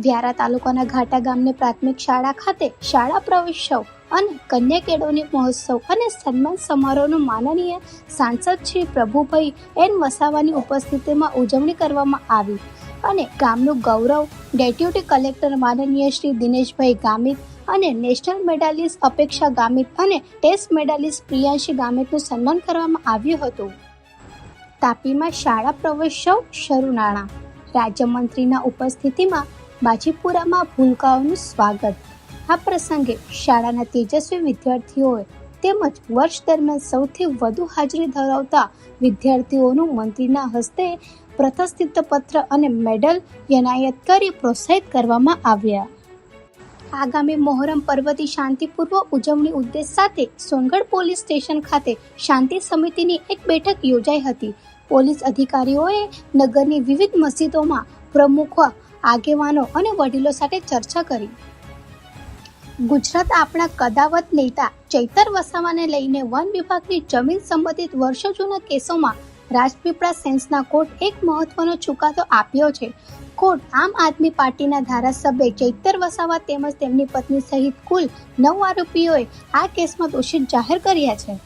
વ્યારા તાલુકાના ઘાટા ગામની પ્રાથમિક શાળા ખાતે શાળા પ્રવેશોત્સવ અને કન્યા કેળવણી મહોત્સવ અને સન્માન સમારોહનું માનનીય સાંસદ શ્રી પ્રભુભાઈ એન વસાવાની ઉપસ્થિતિમાં ઉજવણી કરવામાં આવી અને ગામનું ગૌરવ ડેપ્યુટી કલેક્ટર માનનીય શ્રી દિનેશભાઈ ગામિત અને નેશનલ મેડાલિસ્ટ અપેક્ષા ગામિત અને ટેસ્ટ મેડાલિસ્ટ પ્રિયાંશી ગામિતનું સન્માન કરવામાં આવ્યું હતું. તાપીમાં શાળા પ્રવેશોત્સવ શરૂ. રાજ્યમંત્રીના ઉપસ્થિતિમાં બાજીપુરામાં ભૂલકાઓનું સ્વાગત. આ પ્રસંગે શાળાના તેજસ્વી વિદ્યાર્થીઓએ તેમજ વર્ષ દરમિયાન સૌથી વધુ હાજરી ધરાવતા વિદ્યાર્થીઓનું મંત્રીના હસ્તે પ્રશસ્તિ પત્ર અને મેડલ એનાયત કરી પ્રોત્સાહિત કરવામાં આવ્યા. આગામી મોહરમ પર્વની શાંતિપૂર્વક ઉજવણી ઉદ્દેશ સાથે સોનગઢ પોલીસ સ્ટેશન ખાતે શાંતિ સમિતિની એક બેઠક યોજાઈ હતી. પોલીસ અધિકારીઓએ નગરની વિવિધ મસ્જિદોમાં પ્રમુખો, આગેવાનો અને વડીલો સાથે ચર્ચા કરી. ગુજરાત આપણા કદાવત નેતા ચૈતર વસાવાને લઈને વન વિભાગની જમીન સંબંધિત વર્ષો જૂના કેસોમાં રાજપીપળા સેશન્સ કોર્ટ એક મહત્વનો ચુકાદો આપ્યો છે. કોર્ટ આમ આદમી પાર્ટીના ધારાસભ્ય ચૈતર વસાવા તેમજ તેમની પત્ની સહિત કુલ 9 આરોપીઓએ આ કેસમાં દોષિત જાહેર કર્યા છે.